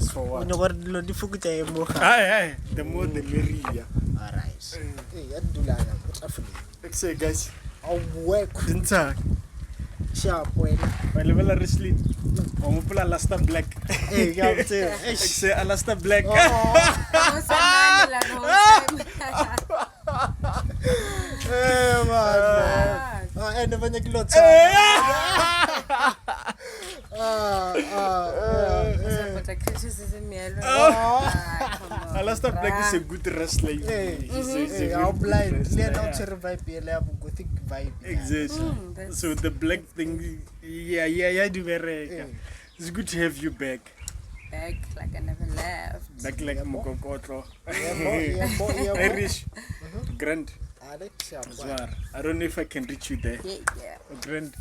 Yes, for what? The more the merrier. Alright. Hey, Adulana, what's happening? Say, guys. I'll work. Didn't I? Sharp, well. My level of sleep. I'm pull a last black. Hey, you say, say a last black. Hey, man. And the one you a last black is a good wrestler. Hey, I'll blind. Not survive a thick vibe. Exactly. So the black thing, yeah, do very. It's good to have you back. Back like I never left. Back like Mokokotlo. Yeah, Irish. Grand. I don't know if I can reach you there. Yeah. Grand.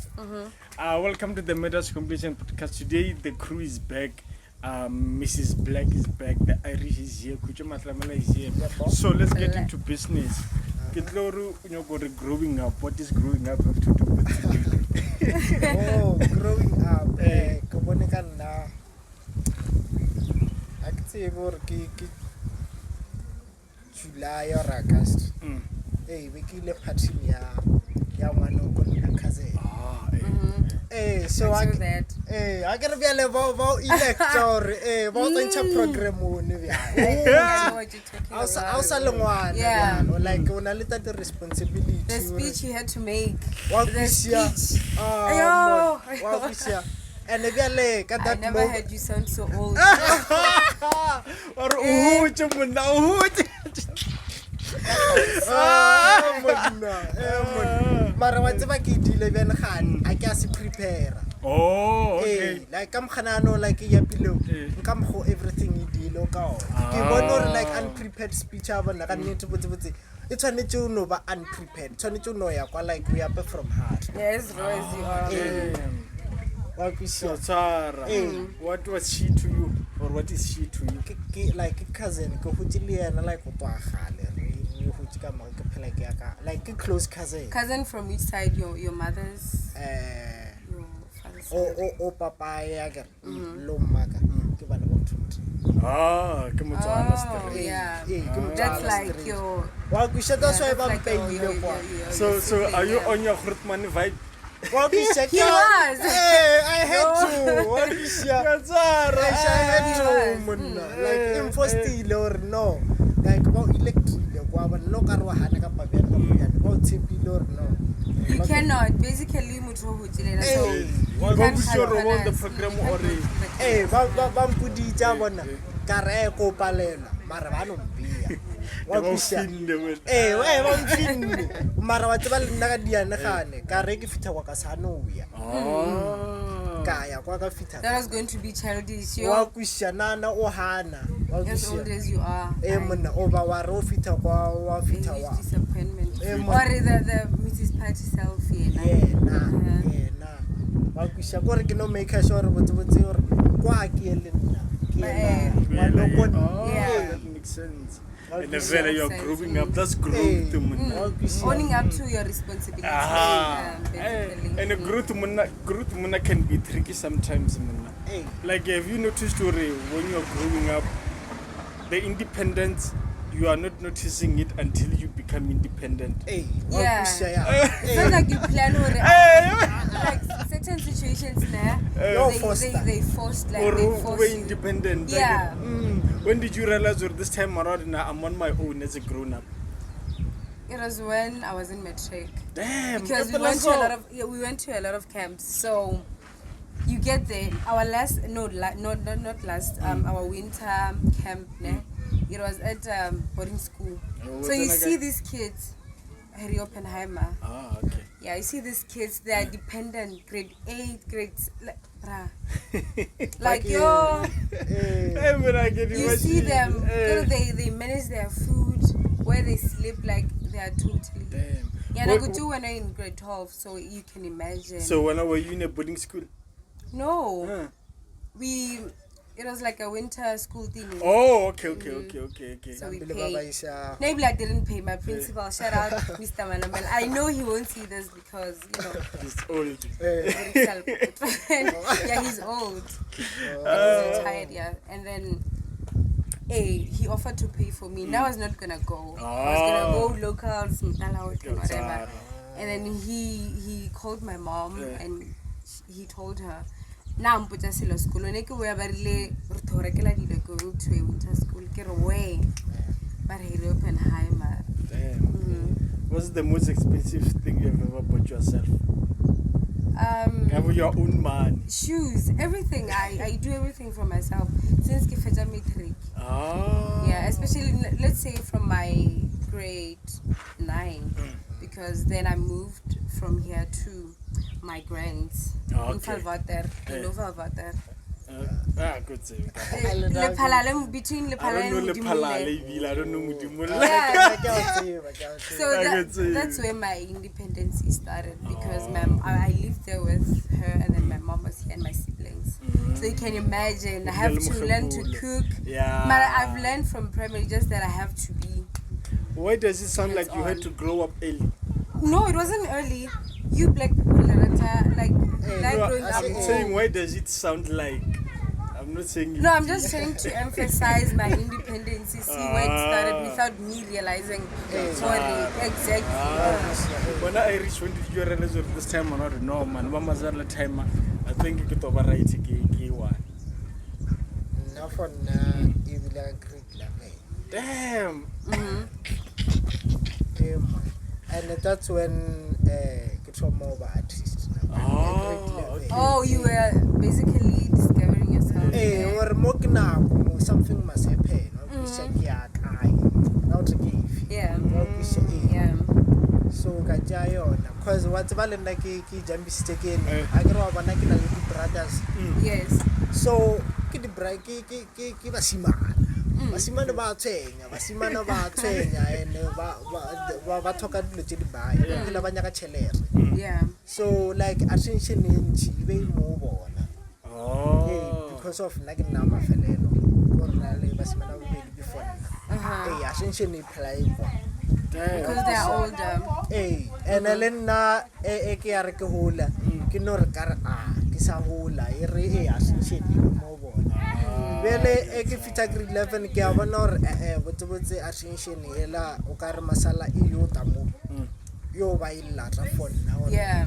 Welcome to the Madhouse Compilation podcast. Today the crew is back. Mrs. BlaQ is back. The Irish is here. Khutšo Matlamela is here. So let's get into business. Growing up. What is growing up have to do with oh, growing up. Kabonekana. Active July or August. Hey, we kill a party ya one cousin. So I gotta be a level elector, volunteer program. Like when I looked at the responsibility. The speech you had to make. The speech. And I never heard you sound so old. Mara wa tseba ke dile ben khani a ke se prepare. Oh, okay. Like I'm khanano like ya pilo. Nka mo everything e dile ka o. Ke bona like unprepared speech a bona ka nnete botse. It tshwanetse o no ba unprepared. Tshwanetse o no ya kwa like we up from heart. Yes, Rosie. What was she to you, or what is she to you? Like a cousin, go like like a close cousin. Cousin from which side? Your mother's? Your father's side? Oh, papa, yager. Lomaga. Ah, come on, yeah. That's like your. Well, we should also have a baby. So are you on your Grootman vibe? He was. Hey, I had to. What is your? I had to. Like impostil or no? Like about electric. You cannot. Basically, so what was your role on the program already? Hey, Bampudi Javana, Careko Palela, Maravano Bia. What was your? Hey, I'm feeling Marawatabal Nagadia Nahane, Kareki Fitawakasano. Kaya Kwaka Fita. That was going to be childish. Wakushanana or Hana. As old as you are. Over Warofita Fitawa. Disappointment. Or the Mrs. Patty selfie. Wakusha Gorgino make a sure what's your Quaki. That makes sense. And the very you're growing up, that's growth to owning up to your responsibility. And a growth can be tricky sometimes. Like, have you noticed when you're growing up, the independence, you are not noticing it until you become independent. Yeah. It's not like you plan like certain situations there, they forced like or they force you. Independent. Yeah. When did you realize this time around I'm on my own as a grown up? It was when I was in matric. Damn. Because we went to a lot of camps. So you get there. Our last our winter camp, it was at boarding school. So you see these kids, Harry Oppenheimer. Ah, okay. Yeah, you see these kids, they are dependent, grade 8, grades, like yo. You see them, they manage their food, where they sleep, like they are totally. Damn. Yeah, I could do when I'm in grade 12, so you can imagine. So when were you in a boarding school? No, it was like a winter school thing. Oh, okay. So we paid. Maybe I didn't pay my principal. Shout out, Mr. Matlamela. I know he won't see this because, he's old. Yeah, he's old. He's retired, yeah. And then, he offered to pay for me. Now I was not gonna go. I was gonna go locals, whatever. And then he called my mom and he told her, "Now I'm putting silo school. When I go where barile ruthorekela dilo going to a winter school. Get away." But he opened high, man. Damn. What's the most expensive thing you've ever bought yourself? Have your own money. Shoes, everything. I do everything for myself since Kifeja Matric. Yeah, especially let's say from my grade 9, because then I moved from here to my grants in Valwater, in Valwater. Good thing. Between Lepala I don't know and Lepala. I don't know Mudimula. Yeah. So that's where my independency started, because I lived there with her, and then my mom was here and my siblings. So you can imagine, I have to learn to cook. Yeah. But I've learned from primary just that I have to be. Why does it sound like you had to grow up early? No, it wasn't early. You black people, growing up. I'm saying, why does it sound like? I'm not saying. No, I'm just trying to emphasize my independence. See where it started without me realizing. Exactly. When I reached, when did you realize this time or not? No, man. Mama's all the time. I think you could overwrite one. Now for now, you will agree. Damn. And that's when Khutšo more of an artist. Oh, you were basically discovering yourself. Or more now, something must happen. Yeah. So Kajayon, because what's about like Jambi Stakin, I grew up on little brothers. Yes. So Kitty Braki Basimana Basimana and Batoka legit by Lavanya Cheler. Yeah. So like attention in Chive move on. Because of like Nama Feleno, or Basimana before. Attention in play. Because they are older. And Elena Ekiarkahula, Kinor Kisahula, Attention move on. Well, if grade 11, Gavanor, what's the attention, Ella, Okar Masala, Iyotamu, Yo by Latra for now. Yeah.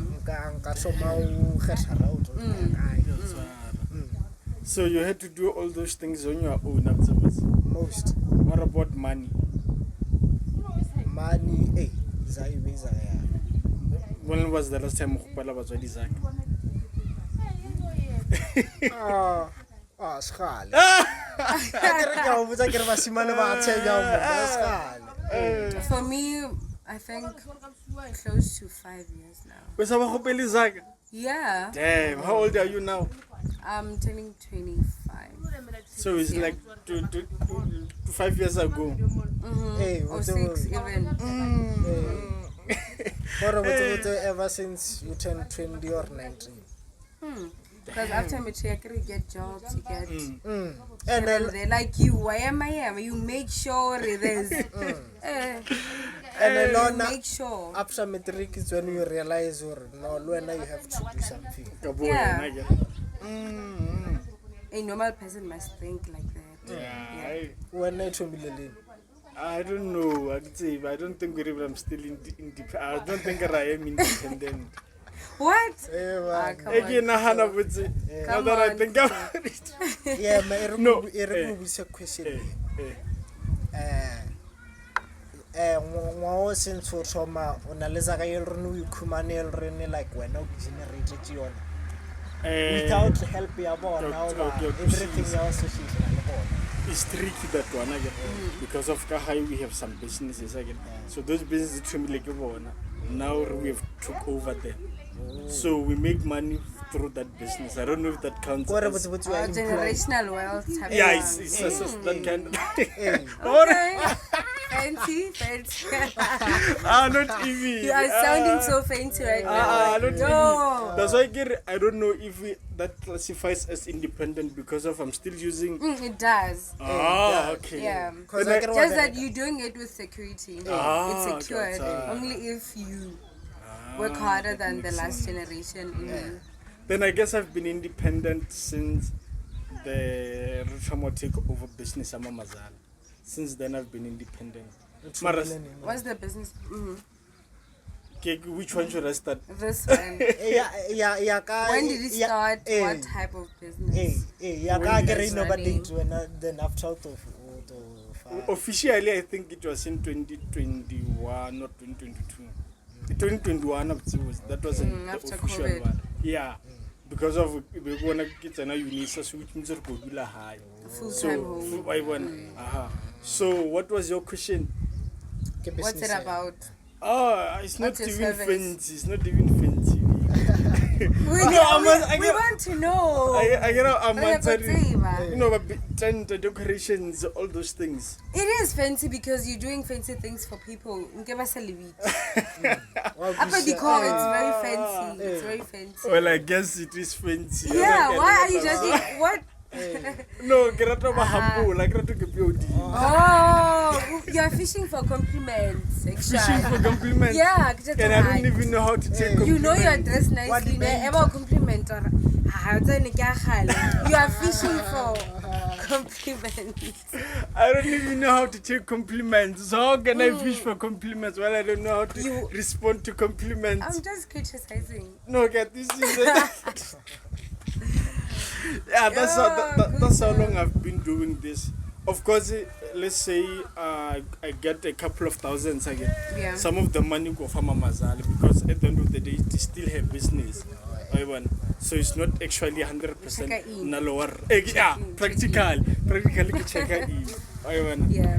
So you had to do all those things on your own afterwards? Most. What about money? Money, When was the last time Khupala was already Zach? Schal. For me, I think close to 5 years now. Yeah. Damn, how old are you now? I'm turning 25. So it's like 5 years ago. Or 6 even. Ever since you turned 20 or 19? Because after matric, you get jobs, you get. And then they're like, you, why am I here? You make sure there's. And then make sure. After matric is when you realize, or no, when you have to do something. Yeah. A normal person must think like that. Yeah. When I told me, I don't know. I don't think I'm still independent. I don't think I am independent. What? Again, now that I think about it. Yeah, no. It's a question. Since for trauma, on a laser, like when no generated you without help your bone, everything else is it's tricky that one again because of how we have some businesses again. So those businesses to me like now we have took over them. So we make money through that business. I don't know if that counts. What as generational wealth. Yeah, it's that kind of thing. Okay. Fancy. Not Evie. You are sounding so fancy right now. Not Evie. That's why I don't know if that classifies as independent because I'm still using. It does. Okay. Yeah. Just that you're doing it with security. It's secured only if you work harder than the last generation. Then I guess I've been independent since the Rushamo take over business Amazon. Since then I've been independent. What's the business? Okay, which one should I start? This one. When did it start? What type of business? Officially, I think it was in 2021 or 2022. 2021 that was the official COVID. one. Yeah. Because of we want to get an UNISA, so which means go to high. Full-time home. So what was your question? What's it about? It's not What's even your fancy. It's not even fancy. We want to know. I'm answering. But the decorations, all those things. It is fancy because you're doing fancy things for people. Give us a living. Upper decor, it's very fancy. It's very fancy. Well, I guess it is fancy. Yeah, why are you judging? What? No, humble. Like You're fishing for compliments. Fishing for compliments. Yeah, and I don't even know how to take compliments. You know you're dressed nicely. Never compliment or you are fishing for compliments. I don't even know how to take compliments. So how can I fish for compliments while I don't know how to respond to compliments? I'm just criticizing. No, this is yeah, that's how long I've been doing this. Of course, let's say I get a couple of thousands again. Yeah. Some of the money go for Mamazali because at the end of the day, they still have business. So it's not actually 100% nalower. Yeah, practically check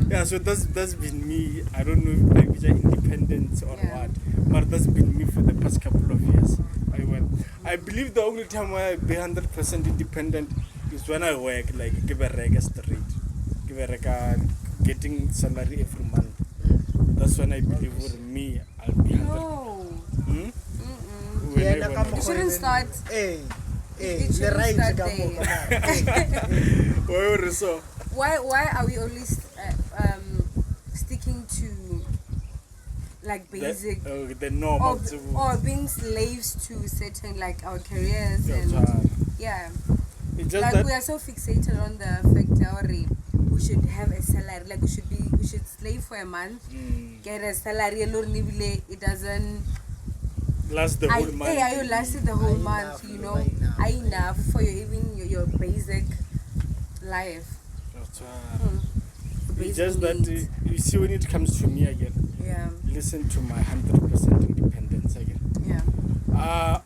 Yeah, so that's been me. I don't know if I'm independent or what, but that's been me for the past couple of years. I believe the only time where I be 100% independent is when I work, like give a rega straight, getting salary every month. That's when I believe with me I'll be 100%. No. You shouldn't start. You shouldn't start Why are we always sticking to like basic the norm or being slaves to certain like our careers and it's just like that we are so fixated on the fact that we should have a salary, like we should slave for a month, get a salary, it doesn't last the whole month. You lasted the whole month, you know. Enough for your basic life. It's just that you see when it comes to me again. Yeah. Listen to my 100% independence again. Yeah.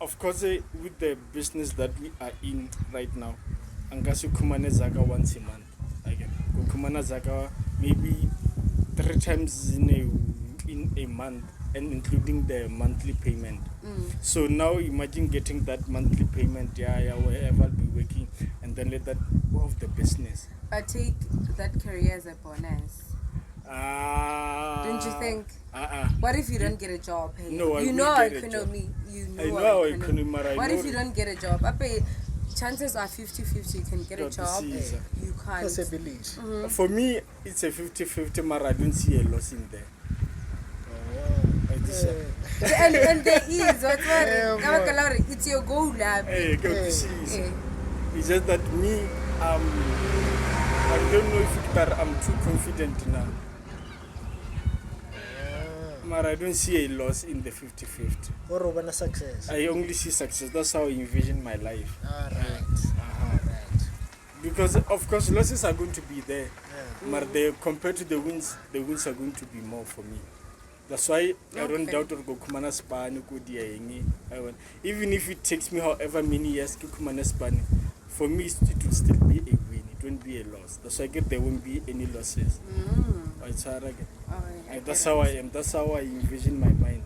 Of course, with the business that we are in right now, Angasi Kumane Zaga once a month again. Kumana Zaga maybe 3 times in a month, and including the monthly payment. So now imagine getting that monthly payment, wherever I'll be working, and then let that go off the business. But take that career as a bonus. Don't you think? What if you don't get a job? Hey? No, you know our economy. I know our economy. What if you don't get a job? Chances are 50-50 you can get a job. You can't. Possibility. For me, it's a 50-50, but I don't see a loss in there. And there is it's your goal. It's just that me, I don't know if I'm too confident now. But I don't see a loss in the 50-50. Or success. I only see success. That's how I envision my life. Right. Because of course losses are going to be there, but compared to the wins are going to be more for me. That's why I don't doubt or go kumana Spani go diaingi. Even if it takes me however many years to kumana Spani, for me it will still be a win. It won't be a loss. That's why there won't be any losses. That's how I am. That's how I envision my mind.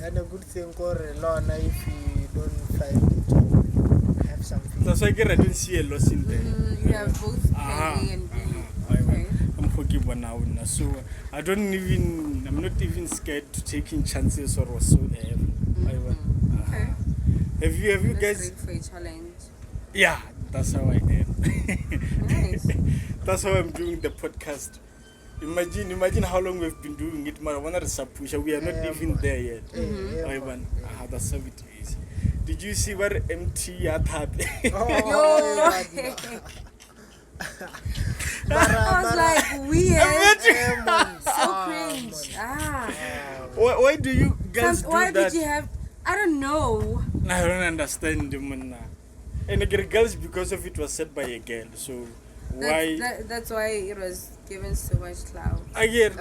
And a good thing for Lorna if you don't find it, have something. That's why I don't see a loss in there. You have both family and okay. So I'm not even scared to taking chances or whatsoever. Okay. Have you That's guys? great for a challenge. Yeah, that's how I am. Nice. That's how I'm doing the podcast. Imagine how long we've been doing it. We are not even there yet. That's how it is. Did you see where MT had? Yo. I was like, weird. So cringe. Why do you guys do Why that? did you have? I don't know. I don't understand them. And the girls, because of it was said by a girl. So why? That's why it was given so much clout. I get.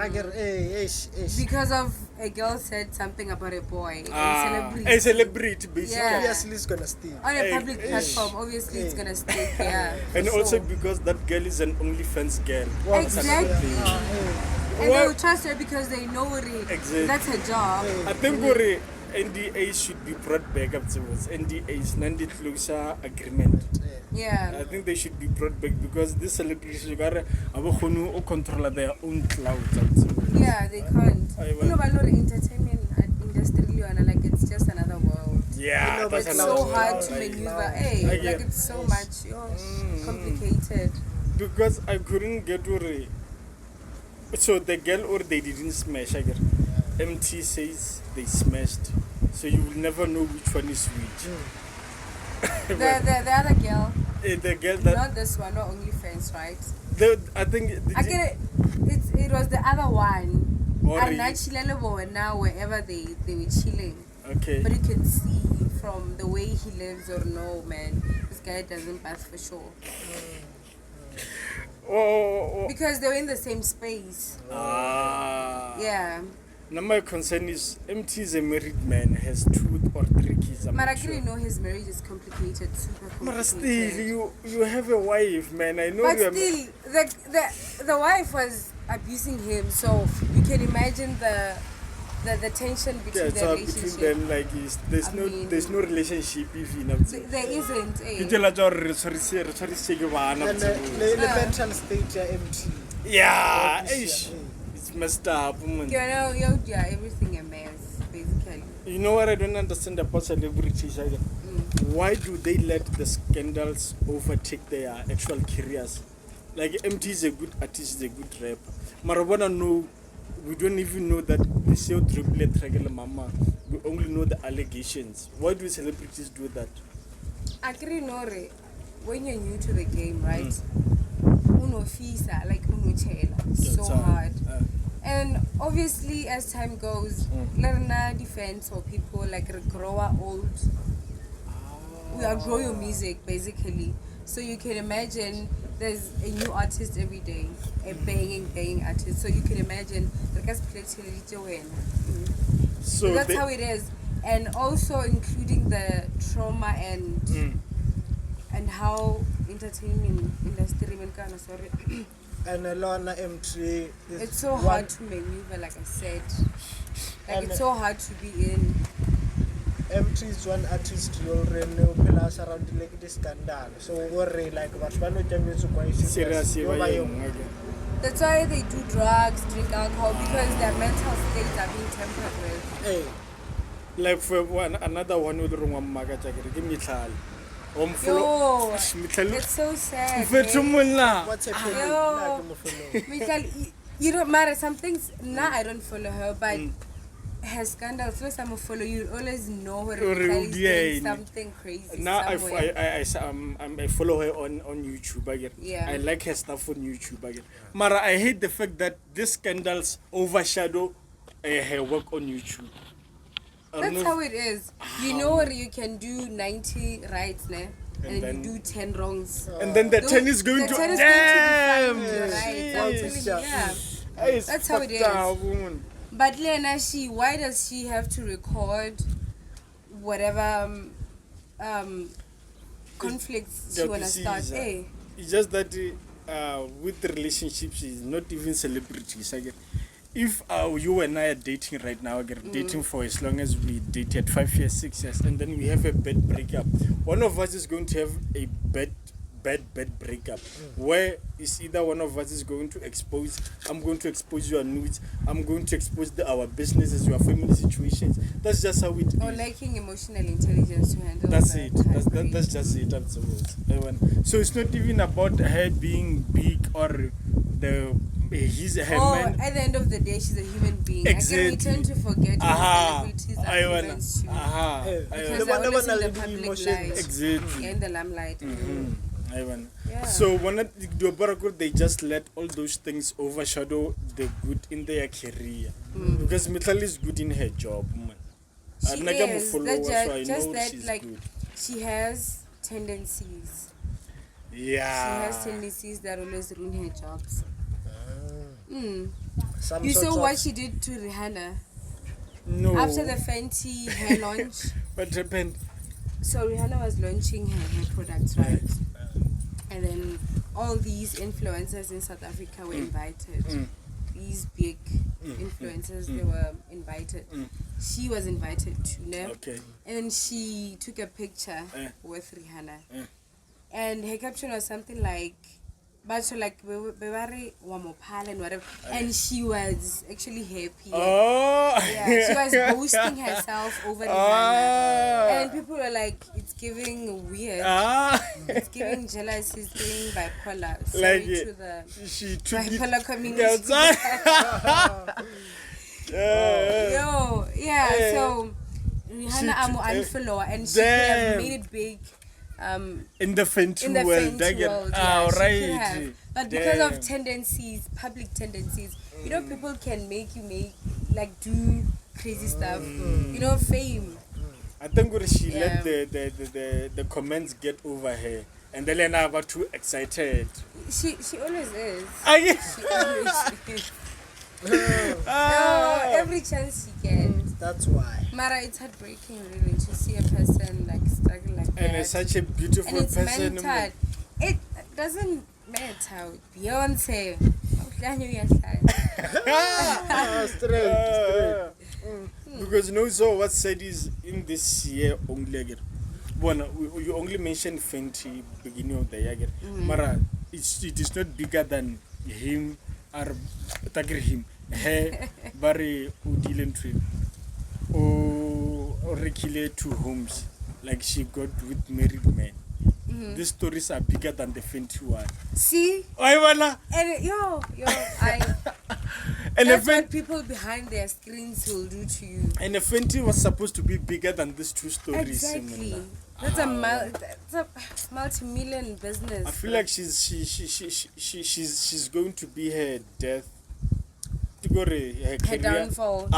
Because of a girl said something about a boy. A celebrity, basically. Yeah. Obviously, it's gonna stick. On a public platform, obviously it's gonna stick. Yeah. And for also sure. because that girl is an OnlyFans girl. Exactly. And What? they will trust her because they know it. Exactly. That's her job. I think NDA should be brought back afterwards. NDAs, non-disclosure agreement. Yeah. I think they should be brought back because these celebrities control their own clouds afterwards. Yeah, they can't. I No, but no, the entertainment industry, like it's just another world. Yeah, that's It's another so one. hard to maneuver. Hey, I get- like it's so much complicated. Because I couldn't get worried. So the girl or they didn't smash, I get. MT says they smashed. So you will never know which one is which. The other girl, The girl that not this one, not OnlyFans, right? I think I get it. It was the other one. Or And you- now wherever they were chilling. okay. But you can see from the way he lives or no, man, this guy doesn't pass for sure. Oh. Because they were in the same space. Yeah. Now my concern is MT is a married man, has 2 or 3 kids. I'm But I not actually sure. know his marriage is complicated, super complicated. But still, you have a wife, man. I know But you are. still, the wife was abusing him, so you can imagine the tension between the between relationship. them, like there's I no mean- relationship even. There isn't. You tell her sorry, And the mental state ya MT. yeah, Obvious, it's messed up, woman. Yeah, everything a mess, basically. You know what I don't understand about celebrities? Why do they let the scandals overtake their actual careers? Like MT is a good artist, is a good rapper. Marabona no, we don't even know that they say triplet regular mama. We only know the allegations. Why do celebrities do that? Actually, no, when you're new to the game, right? Uno fisa, like uno chela, so hard. And obviously, as time goes, learn defense or people like grow old. We outgrow your music basically. So you can imagine there's a new artist every day, a banging artist. So you can imagine so that's how it is. And also including the trauma and how entertainment industry And Lorna MT is it's so hard to maneuver, like I said. Like it's so hard to be in. MT is one artist you already know pillars around like this scandal. So worry like what's one of them is quite serious. That's why they do drugs, drink alcohol, because their mental states are being tampered with. Hey. Like for another one with wrong maga give me tell. Yo, it's so sad. What's happening? Yo, Michael, you don't matter. Some things now I don't follow her, but her scandal. First time I follow you, always know her. Doing something crazy. Now I somewhere. follow her on YouTube again. Yeah. I like her stuff on YouTube again. Mara, I hate the fact that these scandals overshadow her work on YouTube. That's how it is. You know what you can do 90 rights, ne? And then you do 10 wrongs. And then the 10 is going to damn. That's how it is. But Lena, why does she have to record whatever conflicts she wanna start? Hey. It's just that with the relationships, she's not even celebrities again. If you and I are dating right now, dating for as long as we dated 5 years, 6 years, and then we have a bad breakup, one of us is going to have a bad bad breakup, where it's either one of us is going to expose, I'm going to expose your nudes, I'm going to expose our businesses, your family situations. That's just how it is. Or lacking emotional intelligence to handle That's that it. type That's just it. Absolutely. So it's not even about her being big or her man. At the end of the day, she's a human being. Exactly. We tend to forget celebrities are humans too. Because they're always in the public light. Exactly. In the limelight. Yeah. So when they just let all those things overshadow the good in their career. Because Mitali is good in her job, man. She is. Just that, she's like, good. She has tendencies. Yeah. She has tendencies that always ruin her jobs. You saw what she did to Rihanna? No. After the Fenty hair launch. What happened? So Rihanna was launching her hair products, right? And then all these influencers in South Africa were invited. These big influencers, they were invited. She was invited too, no? Okay. And then she took a picture with Rihanna. And her caption was something like, but so like and whatever, and she was actually happy. Yeah, she was boasting herself over Rihanna, and people were like, "It's giving weird. It's giving jealous. She's doing bipolar." Sorry to the bipolar community. So Rihanna unfollow, and she could have made it big. In the Fenty world, right. But because of tendencies, public tendencies, you know, people can make you do crazy stuff. You know, fame. I think she let the comments get over her, and then I got too excited. She always is. She always is. Every chance she gets. That's why. Mara, it's heartbreaking really to see a person like struggle like that. And it's such a beautiful and it's person. Mental. It doesn't matter. Beyonce. Because so what's said is in this year only. You only mentioned Fenty beginning of the year. Mara, it is not bigger than him or him. Her very dealing trip. Or Rekile 2 homes, like she got with married men. These stories are bigger than the Fenty one. See? I wanna. And that's what people behind their screens will do to you. And the Fenty was supposed to be bigger than these 2 stories. Exactly. That's a multi-million business. I feel like she's going to be her death. Her downfall.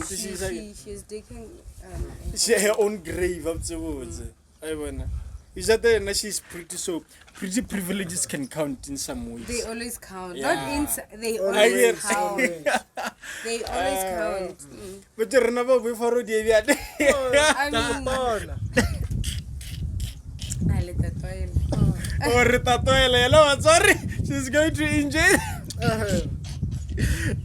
She's digging her own grave afterwards. I wanna. Is that the she's pretty privileges can count in some ways. They always count. Yeah. They always count. They always count. But you remember before I mean, I let that toilet. Sorry, she's going to enjoy.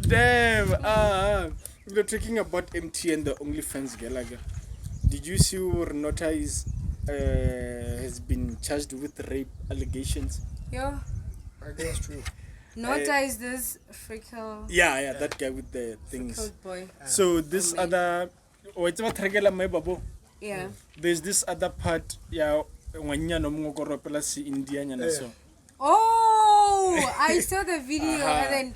Damn. We're talking about MT and the OnlyFans girl. Did you see where Nota has been charged with rape allegations? Yeah. I guess true. Nota is this freakle. Yeah, that guy with the things. Boy. So this other, yeah. There's this other part. Yeah, India. Oh, I saw the video and then.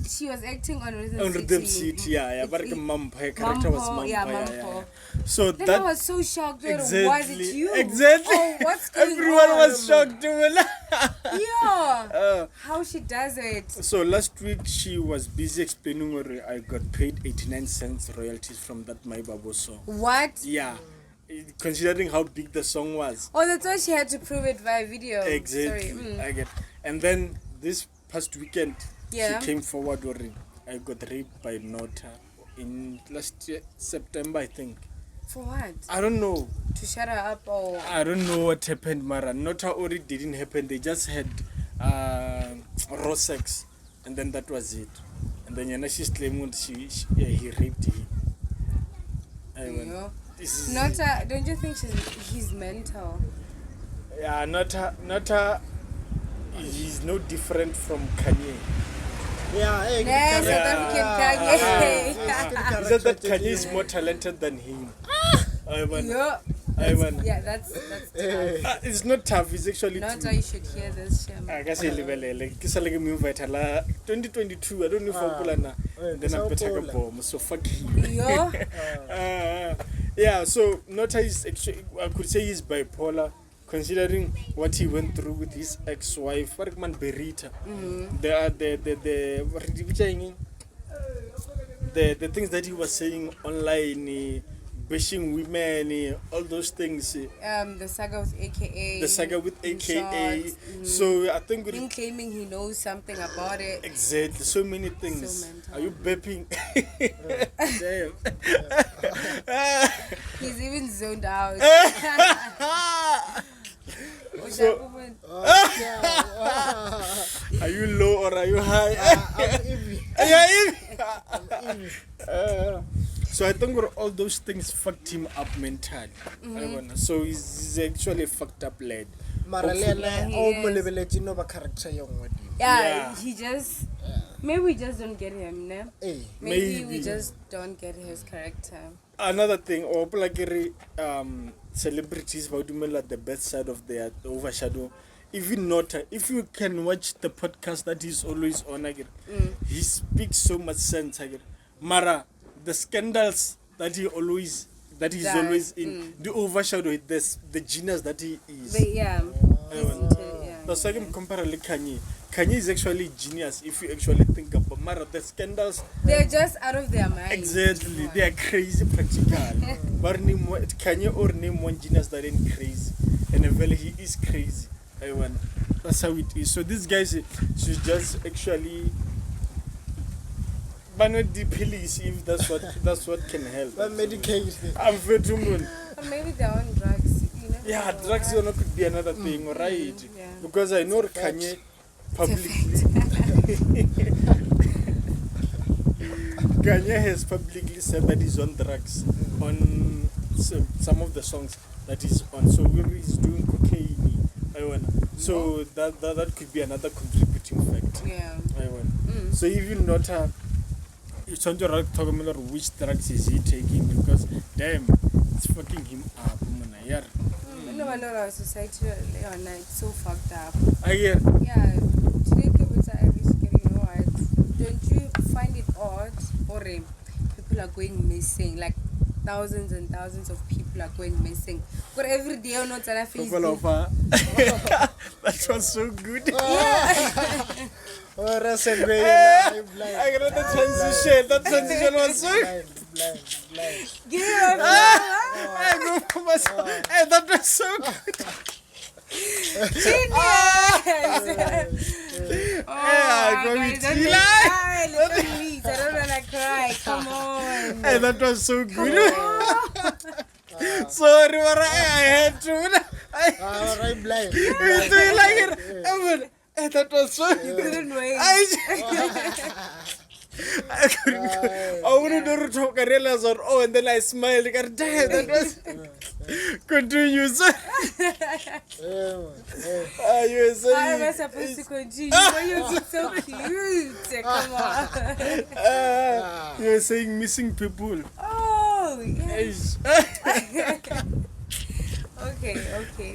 She was acting on Rhythm City. Yeah, but the character was Mampo. Yeah. So then I was so shocked. Exactly. Was it you? Exactly. Oh, what's going Everyone on? was shocked. Yeah. How she does it. So last week she was busy explaining where I got paid 89 cents royalties from that My Babo song. What? Yeah. Considering how big the song was. Oh, that's why she had to prove it via video. Exactly. Sorry. I get. And then this past weekend. Yeah. She came forward worrying I got raped by Nota in last year, September, I think. For what? I don't know. To shut her up or? I don't know what happened, Mara. Nota already didn't happen. They just had raw sex, and then that was it. And then she's claiming he raped him. Nota, don't you think he's mental? Yeah, Nota is no different from Kanye. Yeah, Yes, South African Kanye. Is that Kanye is more talented than him? Yeah, that's tough. It's not tough, it's actually Nota, you should hear this, Shem. I guess 2022, I don't know if I'm then I'm better bomb, so fuck him. Yeah, so Nota is actually, I could say he's bipolar, considering what he went through with his ex-wife, Farkman Berita. The things that he was saying online, bashing women, all those things. The saga with AKA. The saga with AKA. So I think him claiming he knows something about it. Exactly. So many things. So mental. Are you burping? Damn. He's even zoned out. So, are you low or are you high? I'm so I think all those things fucked him up mentally. So he's actually a fucked up lad. Yeah, he just maybe we just don't get him, no? Maybe we just don't get his character. Another thing, or celebrities at the best side of their overshadow. Even Nota, if you can watch the podcast that he's always on, he speaks so much sense. Mara, the scandals that he's always in, the overshadow the genius that he is. That's like comparably Kanye. Kanye is actually genius if you actually think about Mara, the scandals. They're just out of their mind. Exactly, they are crazy practical. But Kanye or name one genius that ain't crazy, and eventually he is crazy. That's how it is. So these guys should just actually ban the police if that's what can help. But medication. I'm very too moon. Or maybe they're on drugs. Yeah, drugs could be another thing, right? Yeah. Because I know Kanye publicly. Kanye has publicly said that he's on drugs on some of the songs that he's on. So he's doing cocaine. So that could be another contributing factor. Yeah. So even not you want to talk about which drugs is he taking, because damn, it's fucking him up. No wonder our society it's so fucked up. Yeah. Today people are risky, you know what? Don't you find it odd or people are going missing, like thousands and thousands of people are going missing. But every day on Nota Facebook. That was so good. Oh, that's a great I got the transition. That transition was so blind. Give me I go for myself. Hey, that was so good. I don't wanna cry. Come on. Hey, that was so good. Sorry, I had to. Alright, blind. Do you like it? Hey, that was so good. You couldn't wait. I couldn't go. I wanted to talk. I realized, and then I smiled. Damn, that was. Continue, sir. You were saying. How am I supposed to continue? Why you so cute? Come on. You were saying missing people. Oh, yes. Okay,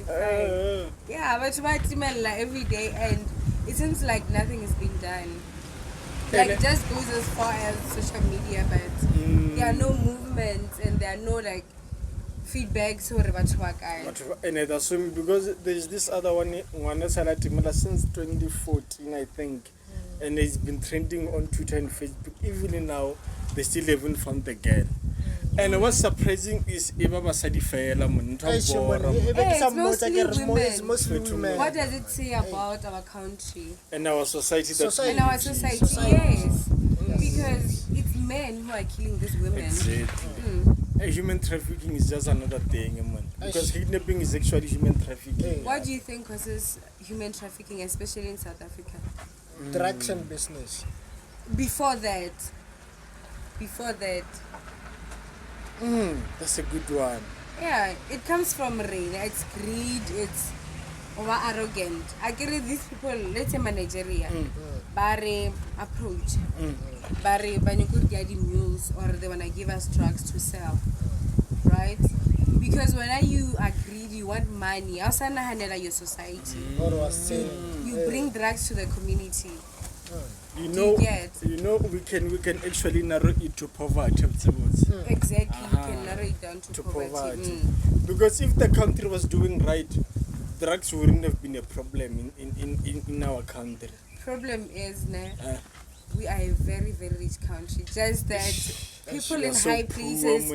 fine. Yeah, but Matlamela every day, and it seems like nothing is being done. Like, it just goes as far as social media, but there are no movements and there are no like feedbacks or and that's because there's this other one since 2014, I think, and it's been trending on Twitter and Facebook. Even now, they still haven't found the girl. And what's surprising is it's mostly women. What does it say about our country? And our society. In our society, yes. Because it's men who are killing these women. Exactly. Human trafficking is just another thing, man. Because kidnapping is actually human trafficking. What do you think causes human trafficking, especially in South Africa? Drugs and business. Before that. That's a good one. Yeah, it comes from rain. It's greed. over arrogant. I get these people, let's say Nigeria, bare approach, bare could get mules or they wanna give us drugs to sell, right? Because when you are greedy, you want money, outside your society, you bring drugs to the community. You know, we can actually narrow it to poverty. Exactly, you can narrow it down to poverty. Because if the country was doing right, drugs wouldn't have been a problem in our country. Problem is, we are a very, very rich country. Just that people in high places,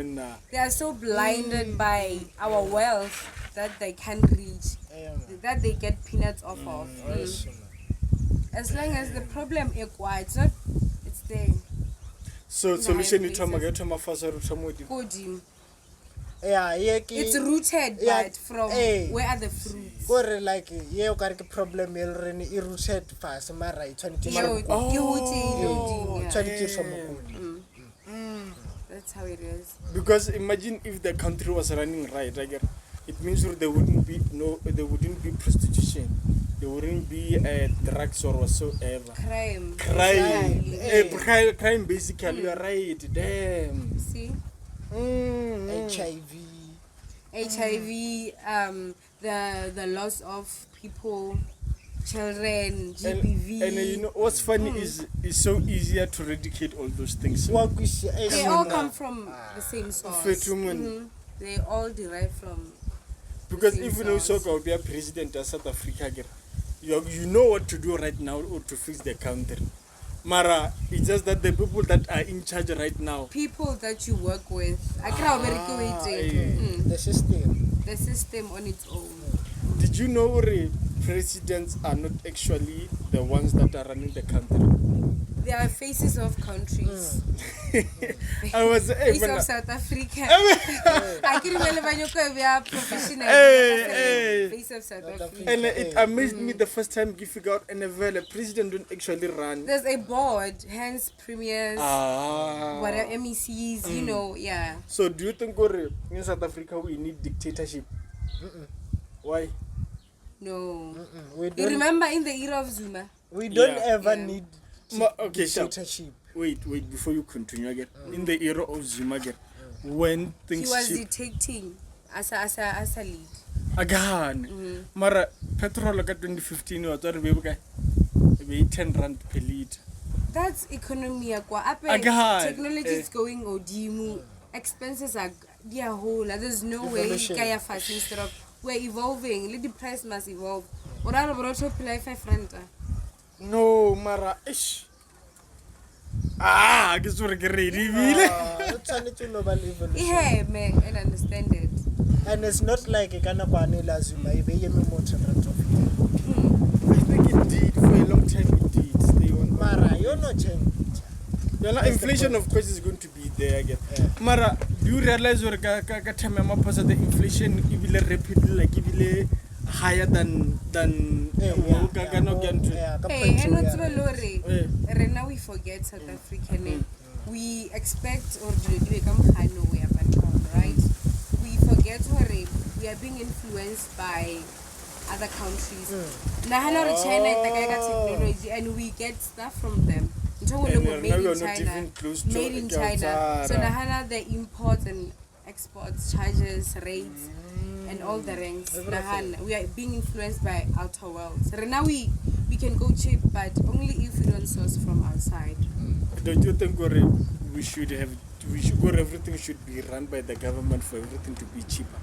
they are so blinded by our wealth that they can't reach, that they get peanuts off of. As long as the problem is quiet, it's there. So solution is it's rooted, but from where are the fruits? Like problem rooted fast, that's how it is. Because imagine if the country was running right, it means there wouldn't be prostitution, there wouldn't be drugs or whatsoever. Crime basically. You are right. Damn. See. HIV, the loss of people, children, GBV. And you know what's funny is it's so easier to eradicate all those things. They all come from the same source. They all derive from. Because if you know so be a president of South Africa, you know what to do right now to fix the country. Mara, it's just that the people that are in charge right now, people that you work with, the system on its own. Did you know presidents are not actually the ones that are running the country? They are faces of countries. I was face of South Africa. I can remember we are professional. Face of South Africa. And it amazed me the first time you figure out a president don't actually run. There's a board, hence premiers, whatever MECs, you know, yeah. So do you think in South Africa we need dictatorship? Why? No. You remember in the era of Zuma? We don't ever need dictatorship. Wait, before you continue again. In the era of Zuma again, when things he was dictating as a lead. Again. Mara petrol at 2015 was be 10 rand per liter. That's economy. Technology is going odimu. Expenses are whole. There's no way instead of we're evolving. The price must evolve. What are the 5 rand? No, Mara, ish. I guess we're ready. Yeah, man, I understand it. And it's not like a Kanabani Zuma, I think it did for a long time. It did. Stay on. Mara, you're not changing. Inflation, of course, is going to be there again. Mara, do you realize the inflation is rapidly higher than right now we forget South African. We expect or right? We forget we are being influenced by other countries. China technology and we get stuff from them. Made in China. So the imports and exports, charges, rates, and all the ranks. We are being influenced by outer worlds. Right now we can go cheap, but only if we don't source from outside. Don't you think everything should be run by the government for everything to be cheaper?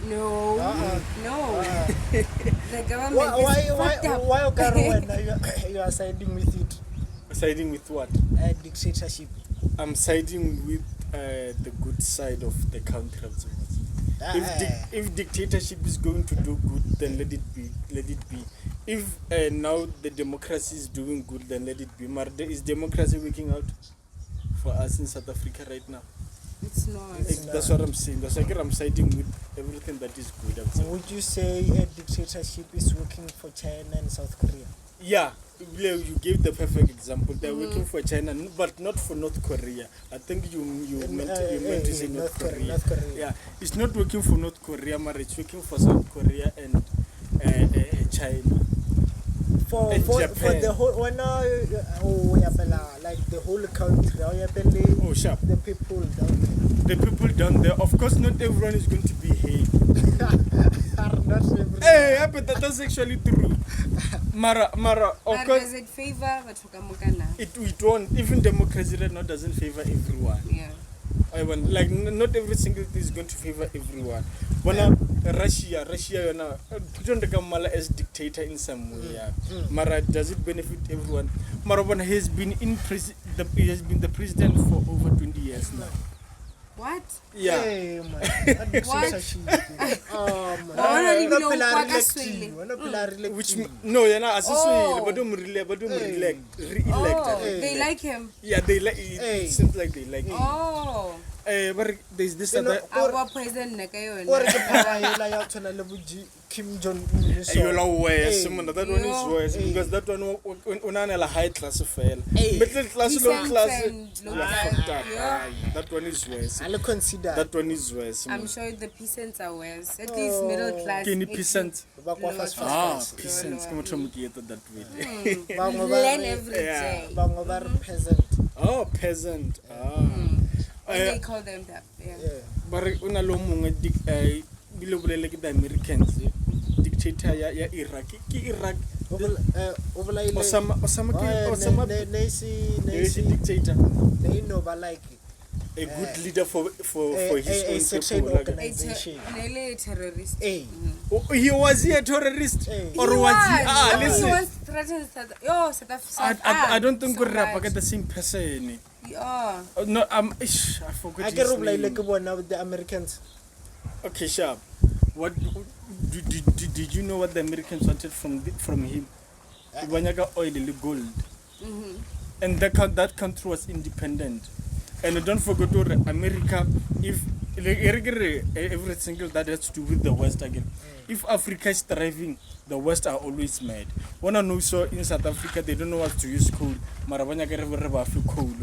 No. The government why you are siding with it? Siding with what? Dictatorship. I'm siding with the good side of the country. If dictatorship is going to do good, then let it be. If now the democracy is doing good, then let it be. Is democracy working out for us in South Africa right now? It's not. That's what I'm saying. That's why I'm siding with everything that is good. Would you say a dictatorship is working for China and South Korea? Yeah, you gave the perfect example. They're working for China, but not for North Korea. I think you meant to say North Korea. North Korea. Yeah, it's not working for North Korea, but it's working for South Korea and China. For the whole like the whole country, sharp. the people down there. The people down there, of course, not everyone is going to behave. Not everyone. Hey, but that's actually true. Mara, of But course, does it favor Batukambukana? it won't. Even democracy right now doesn't favor everyone. Yeah. Like not every single thing is going to favor everyone. When Russia, put on the Kamala as dictator in some way. Yeah. Mara, does it benefit everyone? Mara, when he has been he has been the president for over 20 years now. What? Yeah. Hey, man. What? Which no, you're not but re-elect. They like him. Yeah, they like. It seems like they like him. Oh. But there's this other. Our president Kim Jong Un. That one is worse because that one unanela high class fell. Middle class, low class. That one is worse. I'll consider. That one is worse. I'm sure the peasants are worse. At least middle class. Any peasants? Peasants. Come to get that way. Learn every day. Peasant. Oh, peasant. They call them that. Yeah. But unalomung like the Americans dictator ya Iraq. Iraq. Osama dictator. They know but like a good leader for his own certain people. organization. A terrorist. He was he a terrorist or was he? Listen. He was threatened South Africa. I don't think so we're the same person. Yeah. No, I forgot. I get like one with the Americans. Okay, sharp. What did you know what the Americans wanted from him? Ibanyaga oil and gold. And that country was independent. And don't forget America, if every single that has to do with the West again. If Africa is thriving, the West are always mad. When I know so in South Africa they don't know what to use coal. Coal.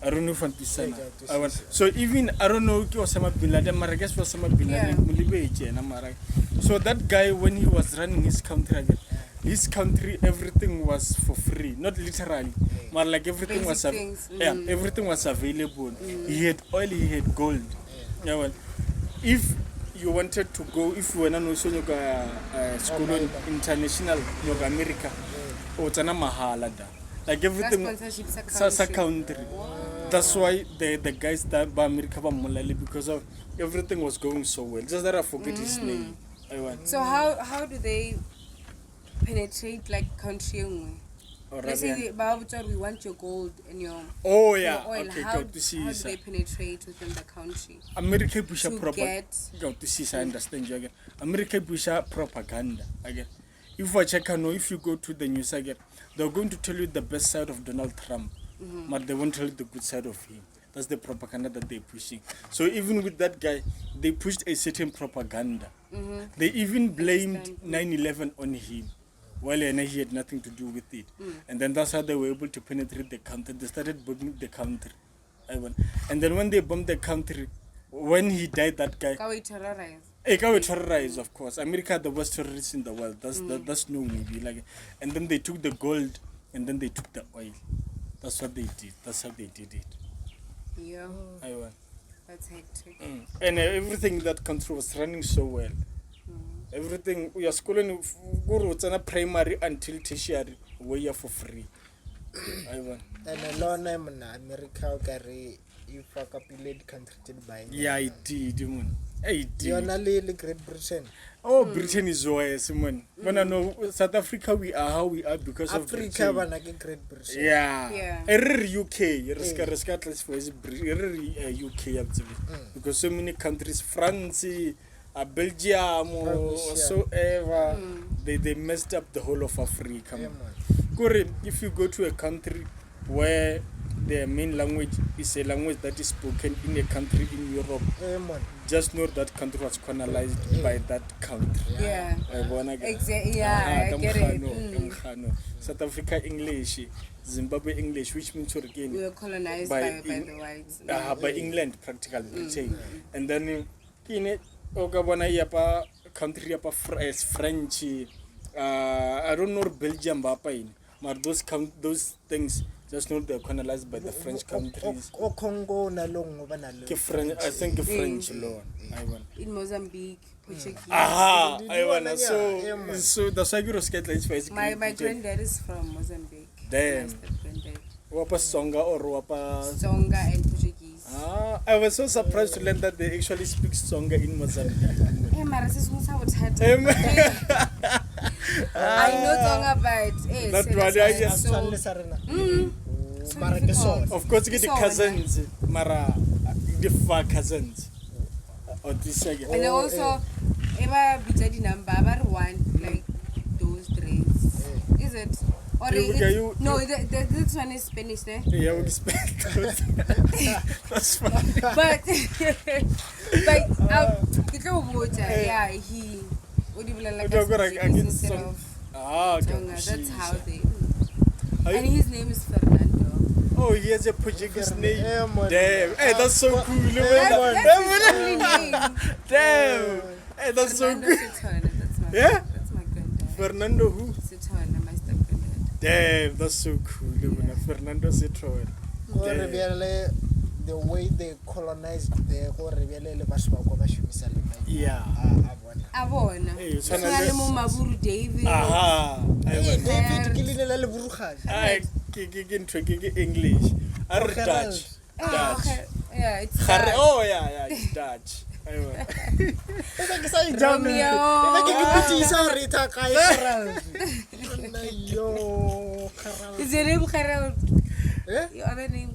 I don't know if I'm so even I don't know Osama bin Laden, I guess Osama bin Laden. So that guy when he was running his country everything was for free, not literally, but like everything was everything was available. He had oil, he had gold. If you wanted to go, if you were not so school international America, or mahala da. Like everything sa country. That's why the guys that by America because of everything was going so well. Just that I forget his name. So how do they penetrate like country? Let's say we want your gold and your oil. Okay, how do they penetrate within the country? America push I understand you again. America push propaganda again. If I check if you go to the news again, they're going to tell you the best side of Donald Trump, but they won't tell you the good side of him. That's the propaganda that they're pushing. So even with that guy, they pushed a certain propaganda. They even blamed 9/11 on him, while he had nothing to do with it. And then that's how they were able to penetrate the country. They started bombing the country. And then when they bombed the country, when he died, that guy... terrorized, of course. America are the worst terrorists in the world. That's no maybe. Like, and then they took the gold, and then they took the oil. That's what they did. That's how they did it. Yeah. That's hectic. And everything in that country was running so well. Everything we are schooling primary until tertiary we are for free. And alone America carry you for populated country by. Yeah, it did, man. You're not really Great Britain. Oh, Britain is worse, man. When I know South Africa, we are how we are because of Africa. Africa, Great Britain. Yeah. UK, UK, because so many countries, France, Belgium, whatsoever, they messed up the whole of Africa. If you go to a country where their main language is a language that is spoken in a country in Europe, just know that country was colonized by that country. Yeah. Exactly. Yeah, I get it. South Africa English, Zimbabwe English, which means we were colonized by the whites. By England, practically Britain. And then in Ogabana country as French, I don't know Belgium, but those things just not they're colonized by the French countries. Congo I think French law. In Mozambique, Portuguese. So the Sagiro Scotland. My granddad is from Mozambique. Damn. Wapa Songa or Wapa Songa and Portuguese. I was so surprised to learn that they actually speak Songa in Mozambique. I know Songa, but of course, get the cousins, Mara, the far cousins. And also, ever be number one like those three. Is it? Or no, this one is Spanish, eh? Yeah, we Spanish. That's funny. But yeah, he would even like instead of Tonga. That's how they. And his name is Fernando. Oh, he has a Portuguese name. Damn. Hey, that's so cool. That's his only name. Damn. Hey, that's so Fernando cool. Sitona, Yeah? That's my granddad. Fernando who? Sitona, my step-granddad. Damn, that's so cool. Fernando Sitona. The way they colonized the Yeah. Abona. Hey, Maburu David. David English. Dutch. Okay. Yeah, it's It's Dutch. Is your name Harold? Your other name?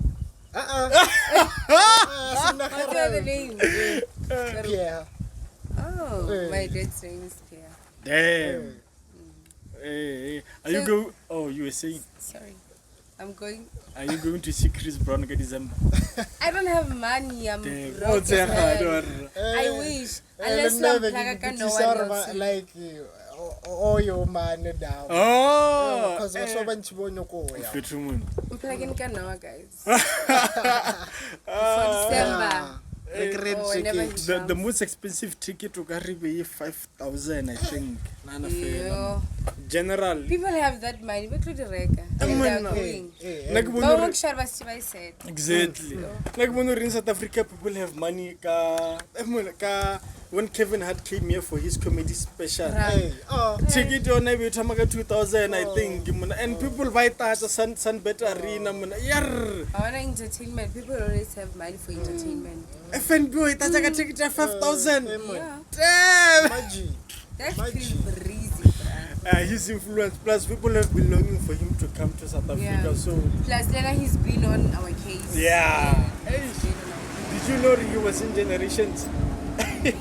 What's your other name? Pierre. Oh, my dad's name is Pierre. Damn. Hey. Are you going? Oh, you were saying. Sorry. I'm going. Are you going to see Chris Brown in December? I don't have money. I'm Damn. broke as hell. I wish. Unless I'm like no one else. Like all your man down. Oh. Because also when you want to go. I'm plugging Kanawa, guys. For December. The most expensive ticket to carry be 5,000, I think. General. People have that money, but to reka. Exactly. Like when we're in South Africa, people have money. When Kevin Hart came here for his comedy special, ticket on every time 2,000, I think. And people buy that Sunbet Arena. I want entertainment. People always have money for entertainment. FNB, that's like a ticket of 5,000. Yeah. Damn. That's crazy. His influence, plus people have been longing for him to come to South Africa. Yeah. So plus then he's been on our case. Yeah. Did you know he was in Generations? I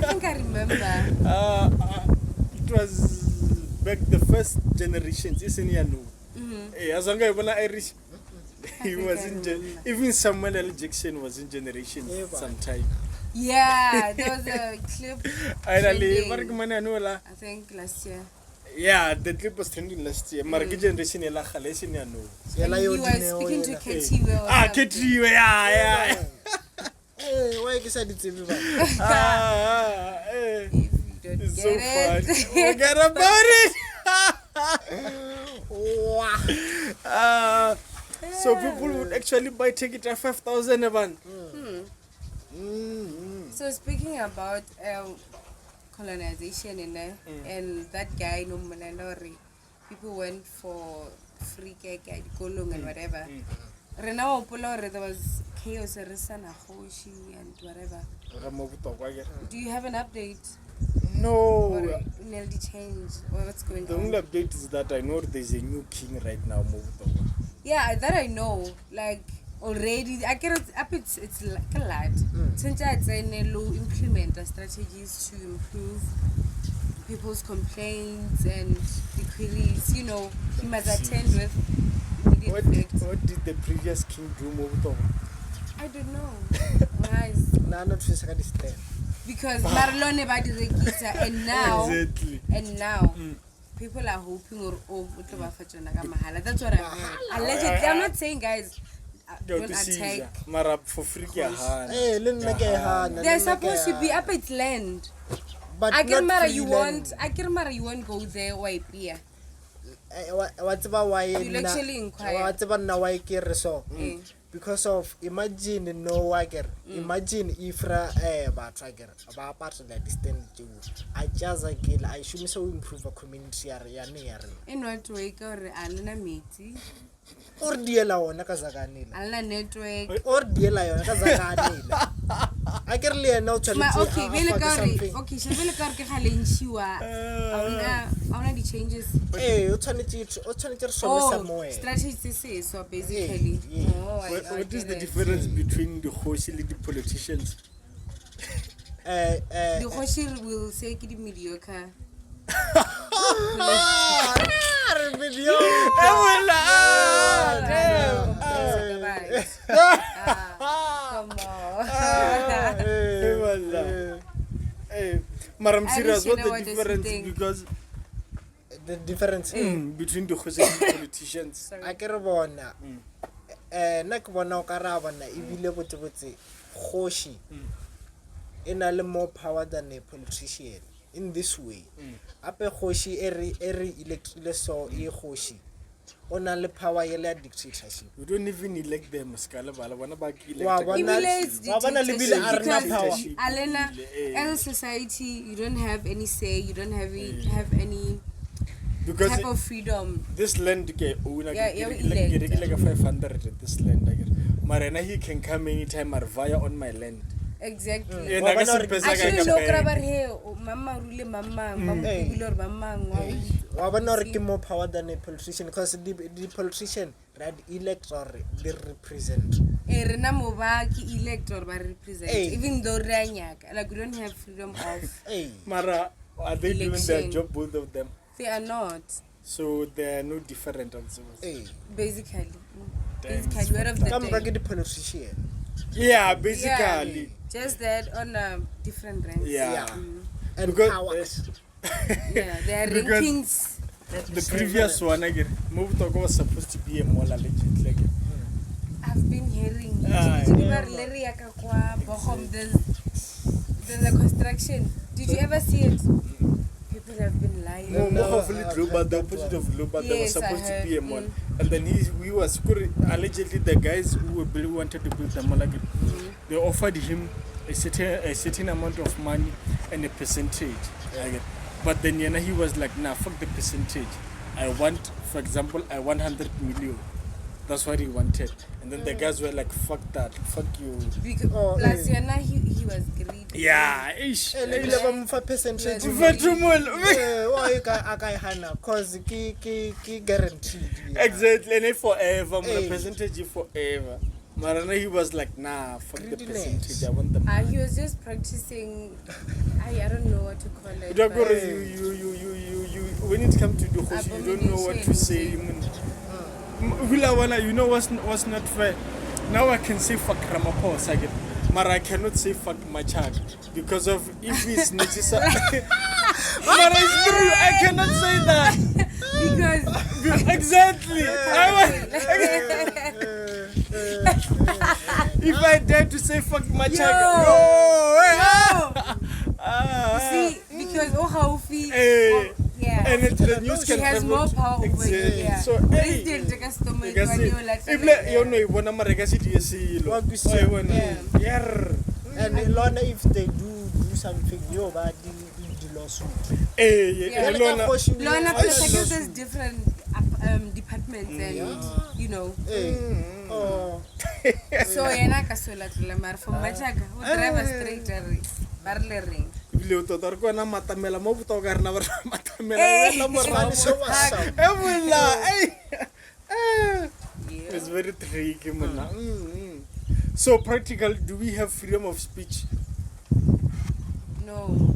think I remember. It was back the first Generations, isn't he? As long as Irish, he was in. Even Samuel L. Jackson was in Generations sometime. Yeah, there was a clip. I think last year. Yeah, the clip was trending last year. Generation he was speaking to Katie. Katie, yeah. Hey, why you said it's everybody? It's so fun. Forget about it. So people would actually buy ticket at 5,000 even. So speaking about colonization and that guy no Mananori, people went for free cake at Kolung and whatever. There was chaos and whatever. Do you have an update? No. Or NLD change? Or what's going on? The only update is that I know there's a new king right now. Yeah, that I know. Like already, I get it up. It's like a lot. Since I'd say Nelu implement the strategies to improve people's complaints and the queries. You know, he must attend with what did the previous king do Botlokwa? I don't know. Guys. Nah, not to second stand. Because Marlone ba direkisa and now Exactly. and now people are hoping or mahala. That's what I heard. Allegedly, I'm not saying guys don't attack. Mara for free Hey, They're supposed to be up its land. but I can not mara free you land. won't go there wipe here. What's about why You'll actually inquire. what's about now why care so? Because of imagine no wager. Imagine if about tracker about part of the distance to I just like I should so improve a community area near. In what way or alna meeting? Or dear la on Kazaganila. Alna network. Or dear la on Kazaganila. I can learn no challenge. Okay, okay, she will car ke khalenshiwa. Auna the changes. Hey, alternative somewhere. Strategy so basically. What is the difference between the Khutšo and the politicians? The Khutšo will say it's mediocre. Come on. I'm serious. What's the difference? Because the difference between the Khutšo and the politicians. I can bona. Nak bona karabana ibile botse Khutšo ina more power than a politician in this way. Ape Khutšo eri electile so e Khutšo. Ona le power yele dictatorship. We don't even elect them. Skala bala wana ba Alena, as a society, you don't have any say. You don't have any type of freedom. This land, like 500 this land. Marena he can come anytime via on my land. Exactly. Actually, Wabanor more power than a politician because the politician right elect or they represent. Elect or represent. Even though like we don't have freedom of. Mara, are they doing their job, both of them? They are not. So they are no different also. Basically. Basically, word of the come day. back to the politician. Yeah, basically. Just that on a different rank. Yeah. And because powers. Yeah, there are rankings. The previous one again, Botlokwa was supposed to be a more legit. Like, I've been hearing. There's a construction. Did you ever see it? People have been lying. Hopefully, global, the opposite of global, there was supposed to be a mall. And then we was allegedly the guys who wanted to build the mall again. They offered him a certain amount of money and a percentage. But then he was like, nah, fuck the percentage. I want, for example, 100 million. That's what he wanted. And then the guys were like, fuck that, fuck you. Because plus he was greedy. Yeah, ish. 11% because he guaranteed. Exactly, and forever, my percentage forever. Marana, he was like, nah, fuck the percentage, I want the money. He was just practicing, I don't know what to call it. You when it comes to the Khutšo, you don't know what to say. You know what's not fair? Now I can say fuck Ramaphosa again, but I cannot say fuck Machag because of if it's necessary. But it's true, I cannot say that. Because exactly. If I dare to say fuck Machag, see, because how fee. Yeah. And the news she has more power over you. Yeah. So, and if they do something, you bad the lawsuit. Lona there's different departments and you know. So yena ka sola tlemar from Majaga who drive a straight barlering. Matlamela mo Botlokwa rena Matlamela it's very tricky man. So practical, do we have freedom of speech? No,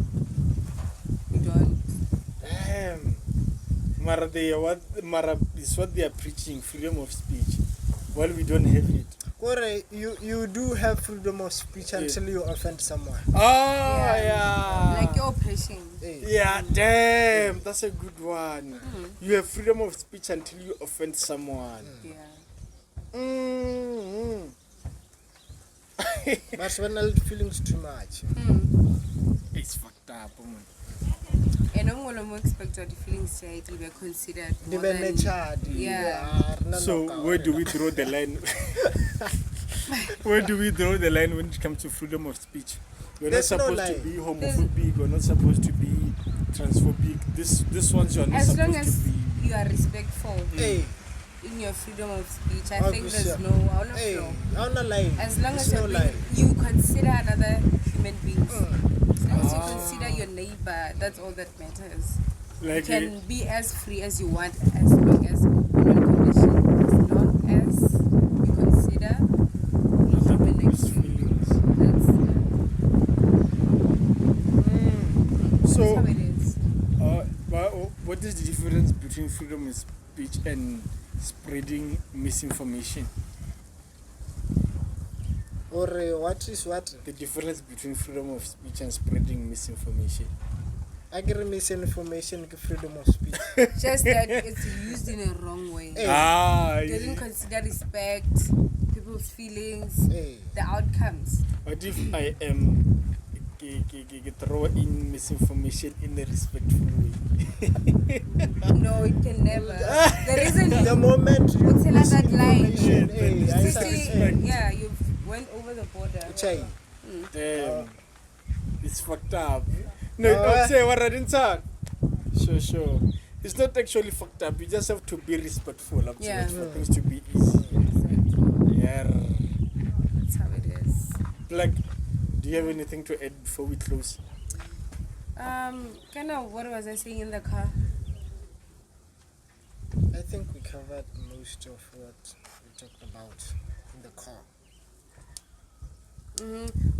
we don't. Damn. Mara is what they are preaching, freedom of speech. Well, we don't have it. Kore, you do have freedom of speech until you offend someone. Oh, yeah. Like your oppression. Yeah, damn, that's a good one. You have freedom of speech until you offend someone. Yeah. But when I feelings too much. It's fucked up, man. And I'm going to expect the feelings to be considered more than... Yeah. So where do we draw the line? Where do we draw the line when it comes to freedom of speech? We're not supposed to be homophobic. We're not supposed to be transphobic. This one's you're not as supposed long as to be. you are respectful in your freedom of speech, I think there's no as long as you consider another human beings. As long as you consider your neighbor, that's all that matters. Like you can be as free as you want, as long as as long as you consider human feelings. So, that's how it is. what is the difference between freedom of speech and spreading misinformation? Or what is what? The difference between freedom of speech and spreading misinformation. I get misinformation, freedom of speech. Just that it's used in a wrong way. Doesn't consider respect, people's feelings, the outcomes. What if I am throw in misinformation in a respectful way? No, it can never. There isn't. The moment you tell us that line. Yeah, you went over the border. Damn. It's fucked up. No, don't say what I didn't say. Sure. It's not actually fucked up. You just have to be respectful for things to be easy. Exactly. Yeah. That's how it is. BlaQ, do you have anything to add before we close? Kind of, what was I saying in the car? I think we covered most of what we talked about in the car.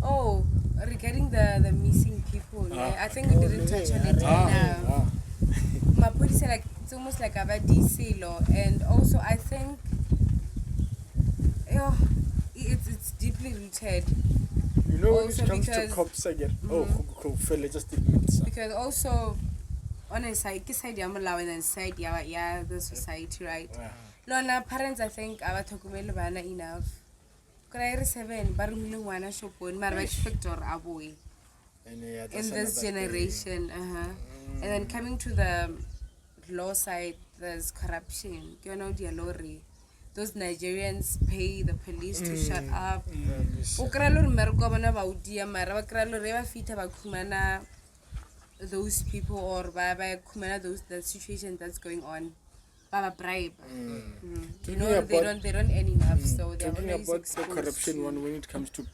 Oh, regarding the missing people, I think we didn't touch on it enough. My police said it's almost like a DC law, and also I think it's deeply rooted. You know, when it comes to cops again. Because also on a side, and then side, the society, right? Lona parents, I think, are talking enough. In this generation, and then coming to the law side, there's corruption. Those Nigerians pay the police to shut up. Those people or the situation that's going on. Bribe. You know, they don't earn enough, so they're talking always about the corruption one when it comes to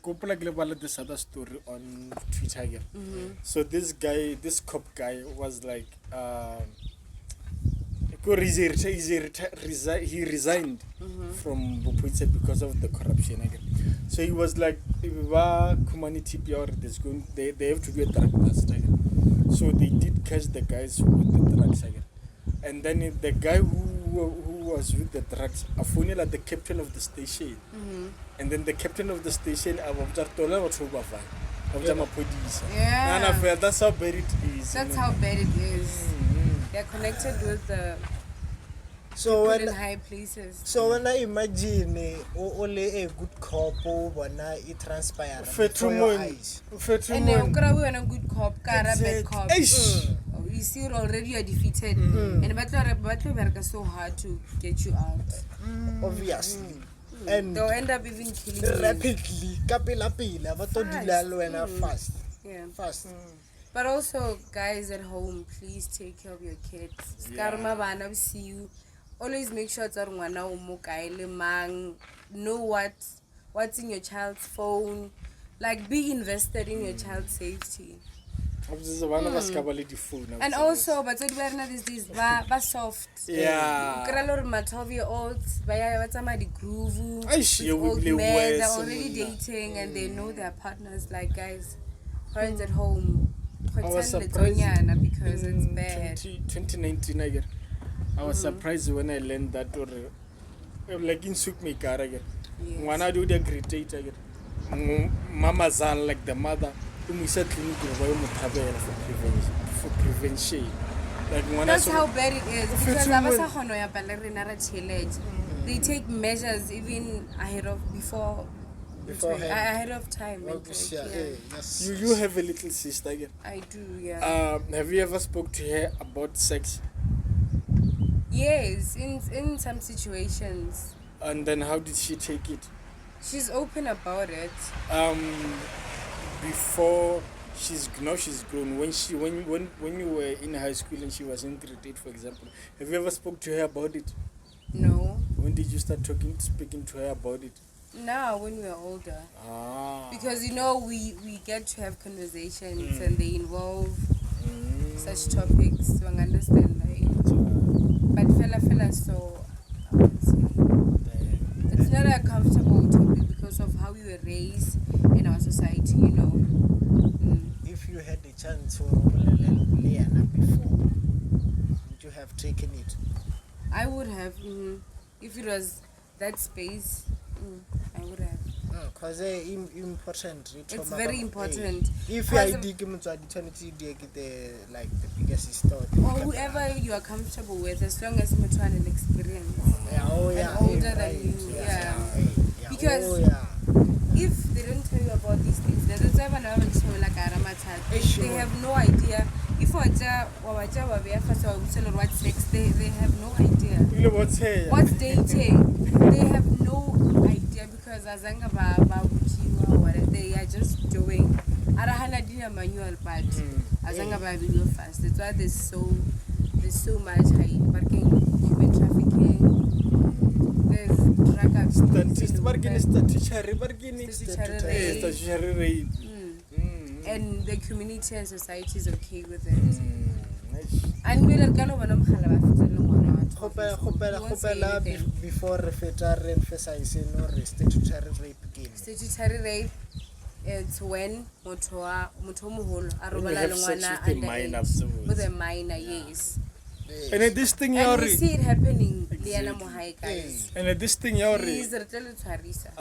this other story on Twitter again. So this cop guy was like he resigned from Bopuitse because of the corruption again. So he was like, they have to do a drug bust again. So they did catch the guys with the drugs again. And then the guy who was with the drugs, I phoned the captain of the station. And then the captain of the station, that's how bad it is. That's how bad it is. They're connected with the people in high places. So when I imagine only a good couple when it transpires before your eyes. And then a good cop, a bad cop. You see already you are defeated. And Batlo so hard to get you out. Obviously. And they'll end up even killing you. Rapidly. Fast. Yeah. Fast. But also, guys at home, please take care of your kids. We see you. Always make sure that know what's in your child's phone. Like, be invested in your child's safety. And also, but these soft. Yeah. 12-year-olds, the groove. Old men, they're already dating and they know their partners. Like, guys, parents at home, I was surprised because it's bad. 2019 again. I was surprised when I learned that, or like in Sukmikara again. Yes. When I do the great again, Mama Zan, like the mother, who said for prevention. Like when that's how bad it is, because they take measures even ahead of ahead of time. Yes. You have a little sister again. I do, yeah. Have you ever spoke to her about sex? Yes, in some situations. And then how did she take it? She's open about it. Before she's grown. When you were in high school and she was in grade 8, for example, have you ever spoke to her about it? No. When did you start speaking to her about it? Now, when we're older. Because we get to have conversations and they involve such topics. So I understand, like. But fella, so I would say it's not a comfortable topic because of how we were raised in our society, If you had the chance for Liana before, would you have taken it? I would have. If it was that space, I would have. Because it's important. It's very important. If I dig the bigger sister. Or whoever you are comfortable with, as long as you're trying an experience. And older than you. Yeah. Because if they don't tell you about these things, they have no idea. If what's sex, they have no idea. What's dating? They have no idea because they are just doing. Manual, but video fast. That's why there's so much human trafficking. There's drug abuse. And the community and society is okay with it. And we don't know before statutory rape. It's when with a minor, yes. And this thing, and we see it happening. Exactly. Guys. And this thing, I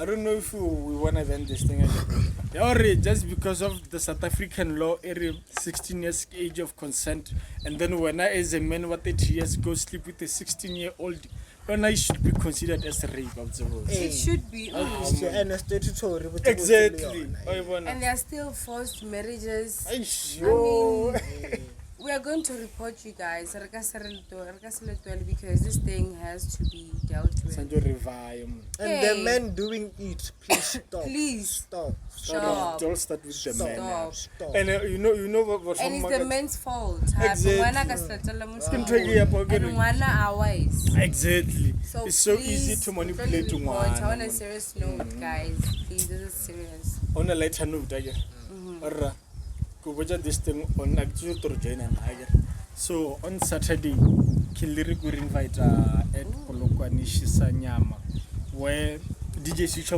don't know if we want to end this thing again. Just because of the South African law, 16 years age of consent, and then when I, as a man, 30 years, go sleep with a 16-year-old, when I should be considered as a rape of the world. It should be. Exactly. And there are still forced marriages. We are going to report you guys because this thing has to be dealt with. And the men doing it, please stop. Please stop. Don't start with the men. Stop. And you know what? And it's the men's fault. Exactly. So it's so easy to manipulate one. On a serious note, guys, please, this is serious. On a lighter note, this thing on so on Saturday, Killyrick will invite at Botlokwa Kingship, where DJ Khutšo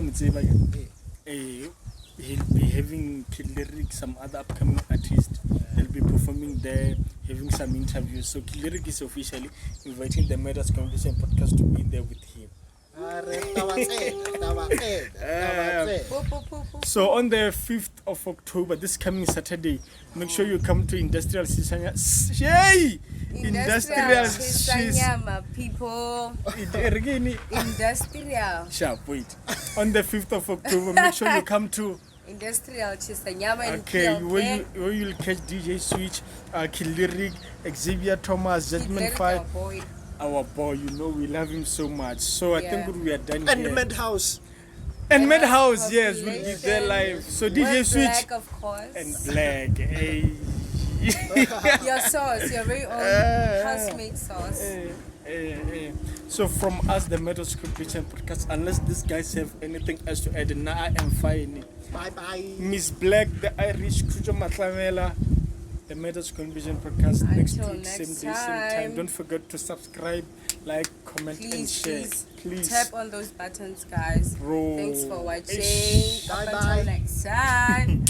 he'll be having Killyrick, some other upcoming artists. They'll be performing there, having some interviews. So Killyrick is officially inviting the Madhouse Compilation podcast to be there with him. So on the 5th of October, this coming Saturday, make sure you come to Industrial Shisanyama people. Industrial. Sharp, wait. On the 5th of October, make sure you come to Industrial Chisanyama. Okay, where you'll catch DJ Switch, Killyrick, Xavier Thomas, Judgment Fire. Our boy, we love him so much. So I think we are done and here. And Madhouse. And Madhouse, yes, will be there live. So DJ Switch. BlaQ, of course. And BlaQ. Hey. Your sauce, your very own house-made sauce. So from us, the Madhouse Compilation Podcast, unless these guys have anything else to add, now I am fine. Bye-bye. Miss BlaQ, the Irish, Khutšo Matlamela. The Madhouse Compilation Podcast next week, same day, same time. Don't forget to subscribe, like, comment, and share. Please tap on those buttons, guys. Bro. Thanks for watching. Up until next time.